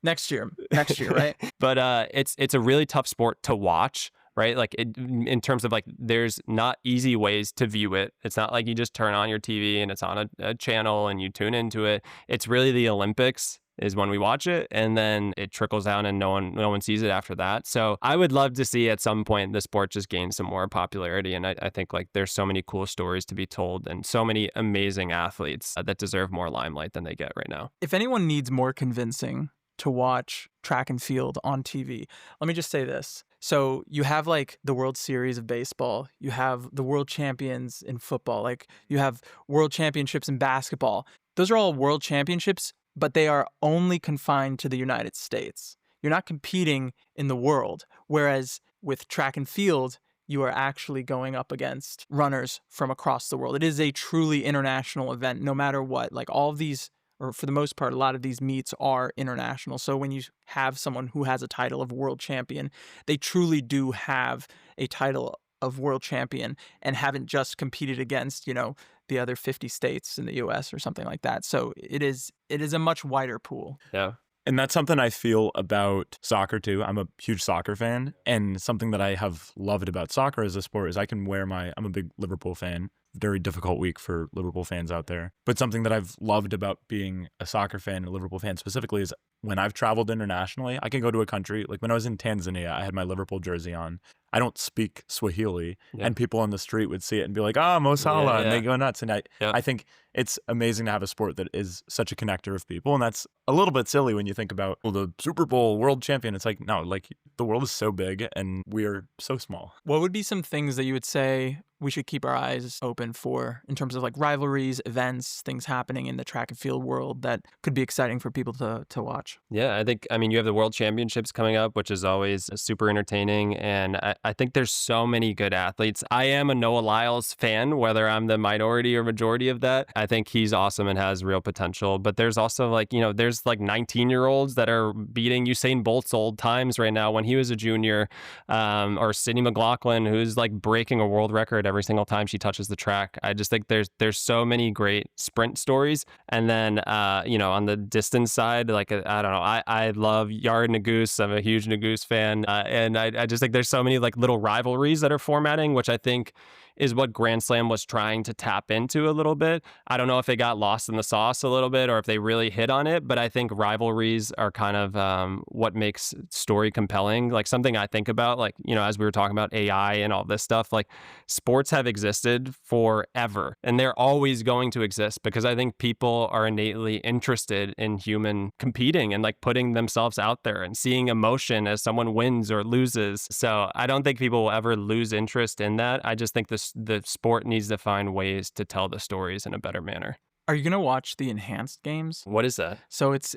Next year, right? But it's a really tough sport to watch. Right? Like in terms of like, there's not easy ways to view it. It's not like you just turn on your TV and it's on a channel and you tune into it. It's really the Olympics is when we watch it, and then it trickles down and no one sees it after that. So I would love to see at some point the sport just gain some more popularity. And I think like there's so many cool stories to be told and so many amazing athletes that deserve more limelight than they get right now. If anyone needs more convincing to watch track and field on TV, let me just say this. So you have like the World Series of baseball, you have the world champions in football, like you have world championships in basketball. Those are all world championships, but they are only confined to the United States. You're not competing in the world. Whereas with track and field, you are actually going up against runners from across the world. It is a truly international event, no matter what. Like all of these, or for the most part, a lot of these meets are international. So when you have someone who has a title of world champion, they truly do have a title of world champion and haven't just competed against, the other 50 states in the US or something like that. So it is a much wider pool. Yeah. And that's something I feel about soccer too. I'm a huge soccer fan, and something that I have loved about soccer as a sport is I can wear I'm a big Liverpool fan. Very difficult week for Liverpool fans out there. But something that I've loved about being a soccer fan and a Liverpool fan specifically is when I've traveled internationally, I can go to a country, like when I was in Tanzania, I had my Liverpool jersey on. I don't speak Swahili, and people on the street would see it and be like, Mo Salah, and they go nuts. And I think it's amazing to have a sport that is such a connector of people. And that's a little bit silly when you think about, the Super Bowl world champion. It's like, no, like the world is so big and we're so small. What would be some things that you would say we should keep our eyes open for in terms of like rivalries, events, things happening in the track and field world that could be exciting for people to watch? Yeah, I mean, you have the World Championships coming up, which is always super entertaining. And I think there's so many good athletes. I am a Noah Lyles fan, whether I'm the minority or majority of that. I think he's awesome and has real potential. But there's also like, there's like 19-year-olds that are beating Usain Bolt's old times right now when he was a junior, or Sydney McLaughlin, who's like breaking a world record every single time she touches the track. I just think there's so many great sprint stories. And then, on the distance side, like, I don't know, I love Yared Nuguse. I'm a huge Nuguse fan. And I just think there's so many like little rivalries that are formatting, which I think is what Grand Slam was trying to tap into a little bit. I don't know if they got lost in the sauce a little bit or if they really hit on it, but I think rivalries are kind of what makes story compelling. Like something I think about, like, as we were talking about AI and all this stuff, like sports have existed forever and they're always going to exist because I think people are innately interested in human competing and like putting themselves out there and seeing emotion as someone wins or loses. So I don't think people will ever lose interest in that. I just think the sport needs to find ways to tell the stories in a better manner. Are you going to watch the enhanced games? What is that? So it's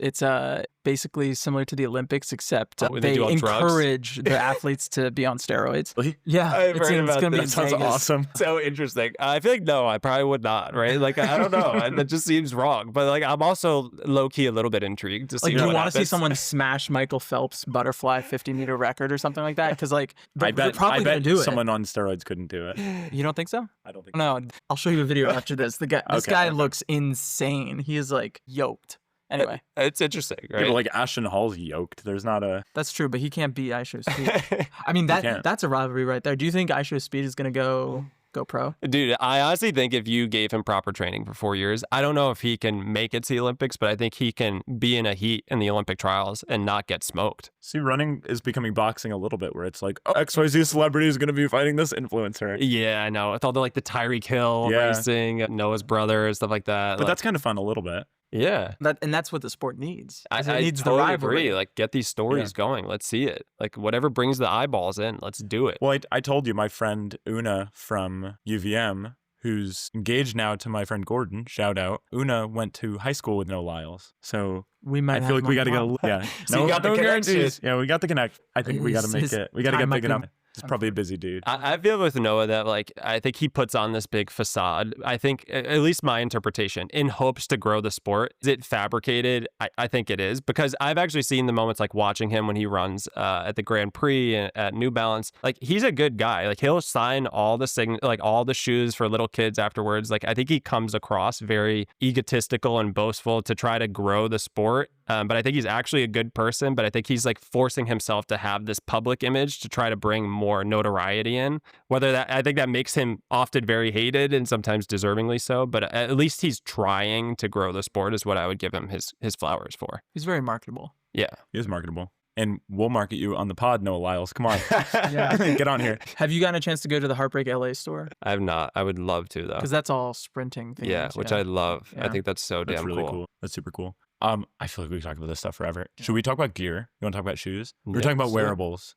basically similar to the Olympics, except they encourage the athletes to be on steroids. Really? Yeah, I've heard about going to be that. Sounds awesome. So interesting. I feel like no, I probably would not. Right? Like I don't know. That just seems wrong. But like I'm also low key a little bit intrigued to see. Like, do you want to see someone smash Michael Phelps' butterfly 50-meter record or something like that? Because like I bet do it. Someone on steroids couldn't do it. You don't think so? I don't think. No, I'll show you a video after this. This guy looks insane. He is like yoked. Anyway, it's interesting, right? People like Ashton Hall's yoked. There's not a. That's true, but he can't beat Aisho Speed. I mean, that's a rivalry right there. Do you think Aisho Speed is going to go pro? Dude, I honestly think if you gave him proper training for 4 years, I don't know if he can make it to the Olympics, but I think he can be in a heat in the Olympic trials and not get smoked. See, running is becoming boxing a little bit where it's like, XYZ celebrity is going to be fighting this influencer. Yeah, I know. With all the like the Tyreek Hill racing, Noah's brother, stuff like that. But that's kind of fun a little bit. Yeah. And that's what the sport needs. I It needs totally the rivalry. agree. Like, get these stories going. Let's see it. Like, whatever brings the eyeballs in, let's do it. Well, I told you my friend Una from UVM, who's engaged now to my friend Gordon, shout out. Una went to high school with no Lyles. So We might I feel like we got to get So you got the no connection. guarantees. Yeah, we got the connect. I think we got to make His it. We got to time get might big be- enough. He's probably a busy dude. I feel with Noah that, like, I think he puts on this big facade. I think, at least my interpretation, in hopes to grow the sport. Is it fabricated? I think it is, because I've actually seen the moments, like watching him when he runs at the Grand Prix and at New Balance. Like, he's a good guy. Like, he'll sign all the all the shoes for little kids afterwards. Like, I think he comes across very egotistical and boastful to try to grow the sport. But I think he's actually a good person. But I think he's like forcing himself to have this public image to try to bring more notoriety in. I think that makes him often very hated and sometimes deservingly so. But at least he's trying to grow the sport is what I would give him his flowers for. He's very marketable. Yeah. He is marketable. And we'll market you on the pod, Noah Lyles. Come on. Yeah. Get on here. Have you gotten a chance to go to the Heartbreak LA store? I have not. I would love to, though. Because that's all sprinting things. Yeah, which I love. I Yeah. think that's so That's damn really cool. cool. That's super cool. I feel like we could talk about this stuff forever. Should we talk about gear? You want to talk about shoes? We're Yeah, talking about let's do it. wearables.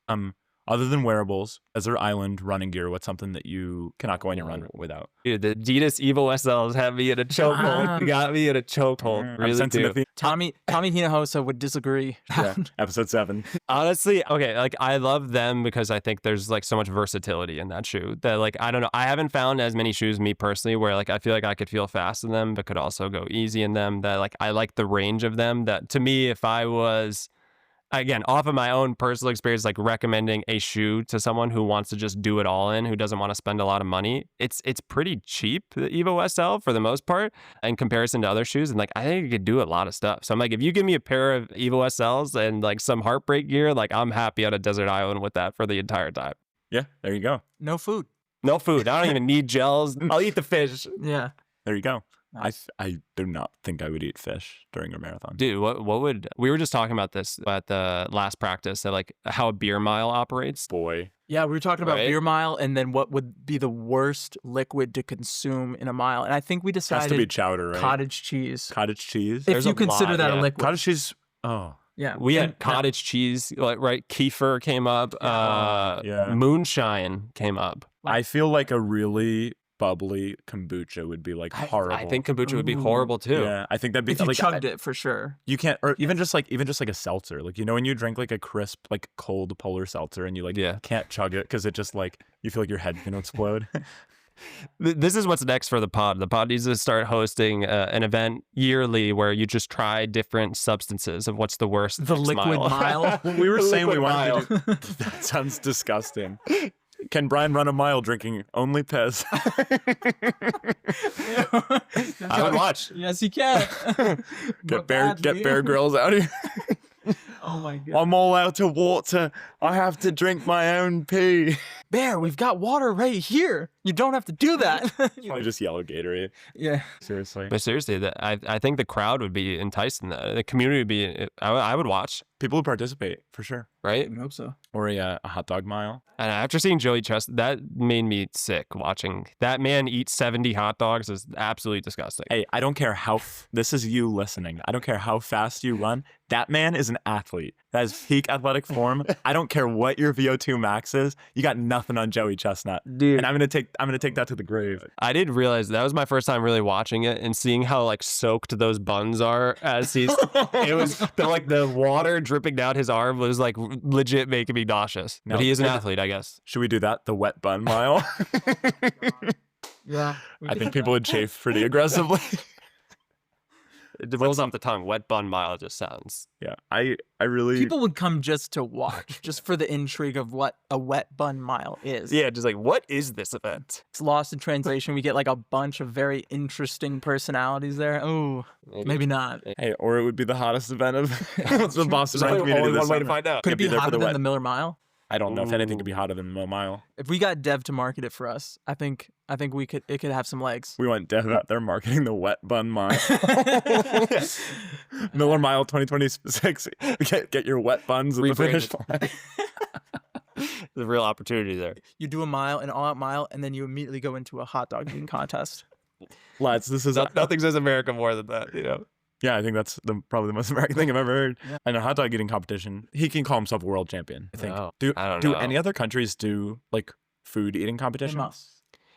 Other than wearables, as their island running gear, what's something that you cannot go on your run without? Dude, the Adidas Evo SLs have me in a chokehold. You got me in a chokehold. I'm Really sensing do. the theme. Tommy Hinojosa would disagree. Yeah, episode 7. Honestly, okay, like I love them because I think there's like so much versatility in that shoe that, like, I don't know. I haven't found as many shoes, me personally, where like I feel like I could feel fast in them, but could also go easy in them. That, like, I like the range of them. That, to me, if I was, again, off of my own personal experience, like recommending a shoe to someone who wants to just do it all in, who doesn't want to spend a lot of money, it's pretty cheap, the Evo SL for the most part, in comparison to other shoes. And like, I think it could do a lot of stuff. So I'm like, if you give me a pair of Evo SLs and like some Heartbreak gear, like I'm happy on a desert island with that for the entire time. Yeah, there you go. No food. No food. I don't even need gels. I'll eat the fish. Yeah. There you go. Nice. I do not think I would eat fish during a marathon. Dude, what would, we were just talking about this at the last practice, that like how a beer mile operates. Boy. Yeah, we were talking about Right? beer mile and then what would be the worst liquid to consume in a mile. And I think we It has decided to be chowder, right? cottage cheese. Cottage cheese. If There's you a consider lot, that yeah. a liquid. Cottage cheese. Oh. Yeah. We And- had cottage cheese, like, right? Kefir came up. Yeah. Moonshine came up. I feel like a really bubbly kombucha would be like horrible. I think kombucha would be Ooh. horrible too. Yeah, I think that'd be If you like chugged it, for sure. you can't, or even just like a seltzer. Like, you know, when you drink like a crisp, like cold polar seltzer and you like Yeah. can't chug it because it just like you feel like your head's gonna explode. This is what's next for the pod. The pod needs to start hosting an event yearly where you just try different substances of what's the worst. The liquid mile. We were The saying we liquid wanted to do. That sounds disgusting. Can Brian run a mile drinking only piss? I would watch. Yes, you can. Get But Bear Grylls out here. Oh my god. I'm all out of water. I have to drink my own pee. Bear, we've got water right here. You don't have to do that. Probably just yellow Gatorade. Yeah. Seriously. But seriously, I think the crowd would be enticed in that. The community would be. I would watch, People who participate, for sure. right? I hope so. Or a hot dog mile. And after seeing Joey Chestnut, that made me sick. Watching that man eat 70 hot dogs is absolutely disgusting. Hey, I don't care how, this is you listening. I don't care how fast you run. That man is an athlete. That is peak athletic form. I don't care what your VO2 max is. You got nothing on Joey Chestnut. Dude. And I'm gonna take that to the grave. I didn't realize that was my first time really watching it and seeing how like soaked those buns are as he's. It was the water dripping down his arm was like legit making me nauseous. No, But he is an athlete, I guess. Should we do that? The wet bun mile? Yeah. I think people would chafe pretty aggressively. It rolls off the tongue. Wet bun mile just sounds. Yeah, I really. People would come just to watch, just for the intrigue of what a wet bun mile is. Yeah, just like, what is this event? It's lost in translation. We get like a bunch of very interesting personalities there. Ooh, maybe not. Hey, or it would be the hottest event of the Boston There's Run community only this one way to summer. find out. Could it be be there for hotter the than wet- the Miller Mile? I don't know if anything Ooh. could be hotter than the mile. If we got Dev to market it for us, I think it could have some legs. We want Dev out there marketing the wet bun mile. Miller Mile 2026. Get your wet buns at the finish line. There's a real opportunity there. You do a mile, an all-out mile, and then you immediately go into a hot dog eating contest. Lads, this is Nothing says America more than that, you know? Yeah, I think that's probably the most American thing I've ever heard. Yeah. And a hot dog eating competition, he can call himself a world champion, I think. No, do I don't do know. any other countries do like food eating They competition? must.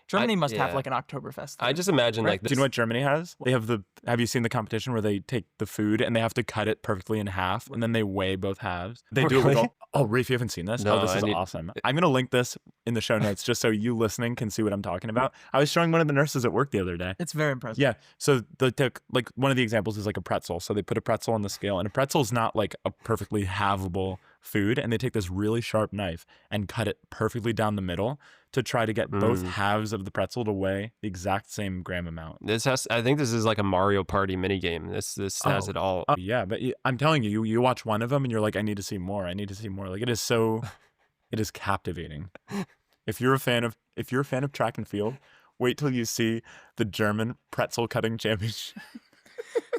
Germany must have yeah. like an Oktoberfest. I thing. just imagine Right? like Do you know what Germany has? They have have you seen the competition where they take the food and they have to cut it perfectly in half and then they weigh both halves? They do it with Really? Oh, Rafe, you haven't seen this? No, Oh, this is awesome. I'm going to link this in the show notes just so you listening can see what I'm talking about. I was showing one of the nurses at work the other day. It's very impressive. Yeah. So they took, like, one of the examples is like a pretzel. So they put a pretzel on the scale, and a pretzel is not like a perfectly havable food. And they take this really sharp knife and cut it perfectly down the middle to try to get both halves of the pretzel to weigh the exact same gram amount. I think this is like a Mario Party minigame. This has it all. Yeah, but I'm telling you, you watch one of them and you're like, I need to see more. I need to see more. Like, it is captivating. If you're a fan of track and field, wait till you see the German pretzel cutting championship.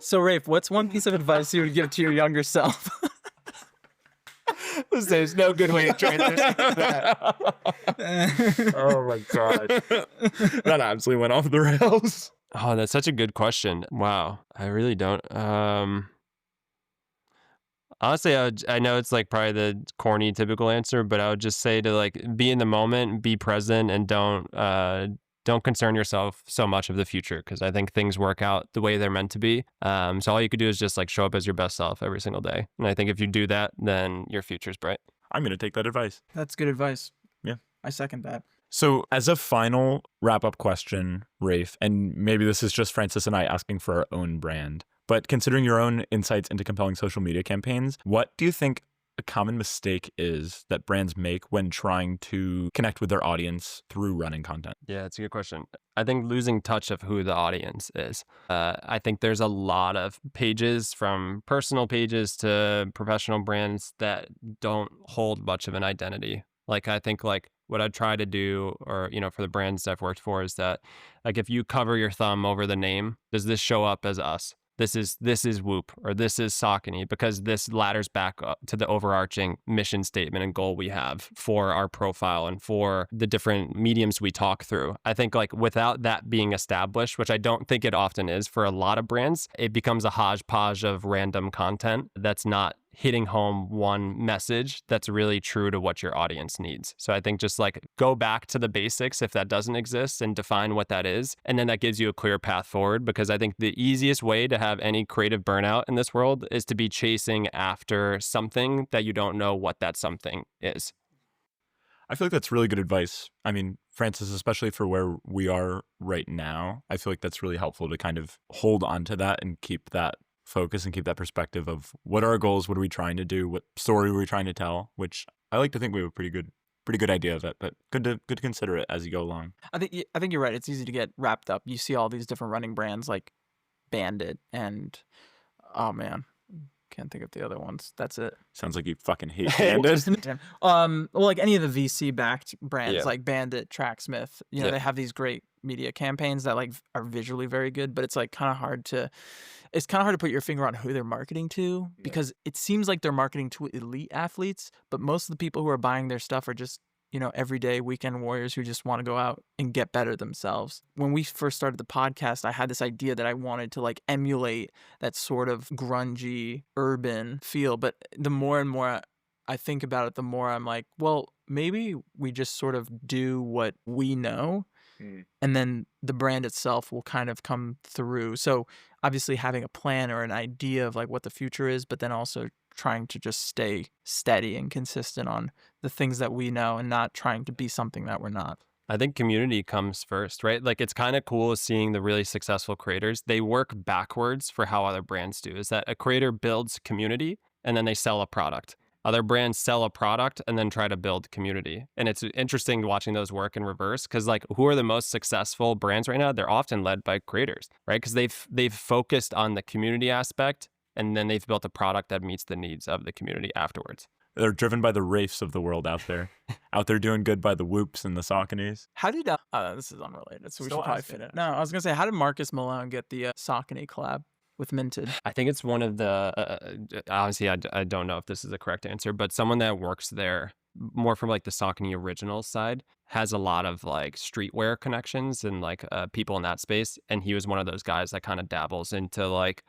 So, Rafe, what's one piece of advice you would give to your younger self? There's no good way to transition that. Oh my god, that absolutely went off the rails. Oh, that's such a good question. Wow, I really don't. Honestly, I know it's like probably the corny typical answer, but I would just say to like be in the moment, be present, and don't concern yourself so much of the future, because I think things work out the way they're meant to be. So all you could do is just like show up as your best self every single day. And I think if you do that, then your future's bright. I'm going to take that advice. That's good advice. Yeah. I second that. So as a final wrap-up question, Rafe, and maybe this is just Francis and I asking for our own brand, but considering your own insights into compelling social media campaigns, what do you think a common mistake is that brands make when trying to connect with their audience through running content? Yeah, it's a good question. I think losing touch of who the audience is. I think there's a lot of pages, from personal pages to professional brands, that don't hold much of an identity. Like, I think like what I'd try to do, or, you know, for the brands I've worked for, is that like if you cover your thumb over the name, does this show up as us? This is Whoop, or this is Saucony, because this ladders back up to the overarching mission statement and goal we have for our profile and for the different mediums we talk through. I think like without that being established, which I don't think it often is for a lot of brands, it becomes a hodgepodge of random content that's not hitting home one message that's really true to what your audience needs. So I think just like go back to the basics if that doesn't exist and define what that is. And then that gives you a clear path forward, because I think the easiest way to have any creative burnout in this world is to be chasing after something that you don't know what that something is. I feel like that's really good advice. I mean, Francis, especially for where we are right now, I feel like that's really helpful to kind of hold on to that and keep that focus and keep that perspective of what are our goals, what are we trying to do, what story are we trying to tell, which I like to think we have a pretty good idea of it, but good to consider it as you go along. I think you're right. It's easy to get wrapped up. You see all these different running brands like Bandit and, oh man, can't think of the other ones. That's it. Sounds like you fucking hate Bandit. Well, like any of the VC backed brands, Yeah. like Bandit, Tracksmith, you know, Yeah. they have these great media campaigns that like are visually very good, but it's like kind of hard to put your finger on who they're marketing to, because it seems like they're marketing to elite athletes, but most of the people who are buying their stuff are just, you know, everyday weekend warriors who just want to go out and get better themselves. When we first started the podcast, I had this idea that I wanted to like emulate that sort of grungy urban feel, but the more and more I think about it, the more I'm like, well, maybe we just sort of do what we know, and then the brand itself will kind of come through. So obviously having a plan or an idea of like what the future is, but then also trying to just stay steady and consistent on the things that we know and not trying to be something that we're not. I think community comes first, right? Like, it's kind of cool seeing the really successful creators. They work backwards for how other brands do. Is that a creator builds community and then they sell a product. Other brands sell a product and then try to build community. And it's interesting watching those work in reverse, because like, who are the most successful brands right now? They're often led by creators, right? Because they've focused on the community aspect, and then they've built a product that meets the needs of the community afterwards. They're driven by the Rafes of the world out there doing good by the Whoops and the Sauconys. How did this is unrelated, so we Still should probably asking. fit it. No, I was gonna say, how did Marcus Malone get the Saucony collab with Minted? I think it's one of the, honestly, I don't know if this is the correct answer, but someone that works there more from like the Saucony originals side has a lot of like streetwear connections and like people in that space. And he was one of those guys that kind of dabbles into like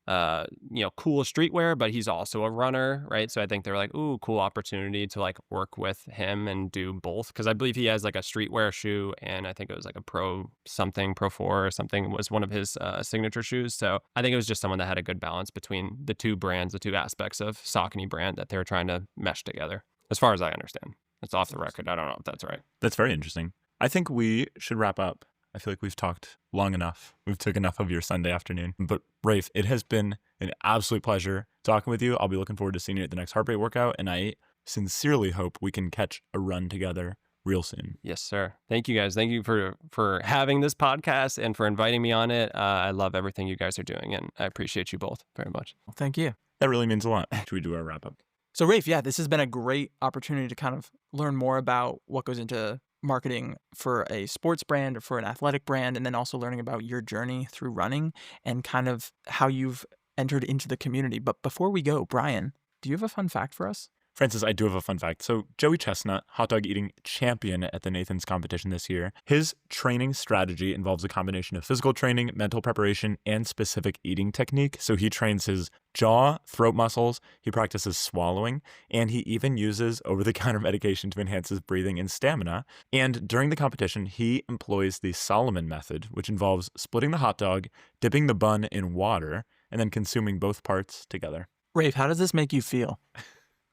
cool streetwear, but he's also a runner, right? So I think they're like, ooh, cool opportunity to like work with him and do both. Because I believe he has like a streetwear shoe, and I think it was like a Pro 4 or something was one of his signature shoes. So I think it was just someone that had a good balance between the two brands, the two aspects of Saucony brand that they're trying to mesh together, as far as I understand. It's off the record. I don't know if that's right. That's very interesting. I think we should wrap up. I feel like we've talked long enough. We've took enough of your Sunday afternoon. But Rafe, it has been an absolute pleasure talking with you. I'll be looking forward to seeing you at the next heart rate workout. And I sincerely hope we can catch a run together real soon. Yes, sir. Thank you guys. Thank you for having this podcast and for inviting me on it. I love everything you guys are doing, and I appreciate you both very much. Well, thank you. That really means a lot. Should we do our wrap up? So Rafe, yeah, this has been a great opportunity to kind of learn more about what goes into marketing for a sports brand or for an athletic brand, and then also learning about your journey through running and kind of how you've entered into the community. But before we go, Brian, do you have a fun fact for us? Francis, I do have a fun fact. So Joey Chestnut, hot dog eating champion at the Nathan's competition this year, his training strategy involves a combination of physical training, mental preparation, and specific eating technique. So he trains his jaw, throat muscles, he practices swallowing, and he even uses over-the-counter medication to enhance his breathing and stamina. And during the competition, he employs the Solomon method, which involves splitting the hot dog, dipping the bun in water, and then consuming both parts together. Rafe, how does this make you feel?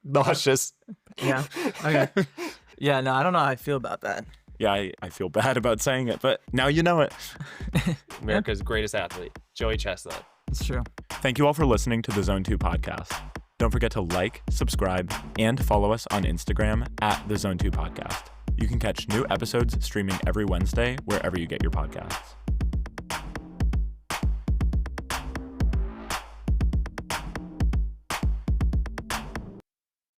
Nauseous. Yeah. Okay. Yeah, no, I don't know how I feel about that. Yeah, I feel bad about saying it, but now you know it. America's greatest athlete, Joey Chestnut. It's true. Thank you all for listening to the Zone 2 podcast. Don't forget to like, subscribe, and follow us on Instagram at the Zone 2 podcast. You can catch new episodes streaming every Wednesday wherever you get your podcasts.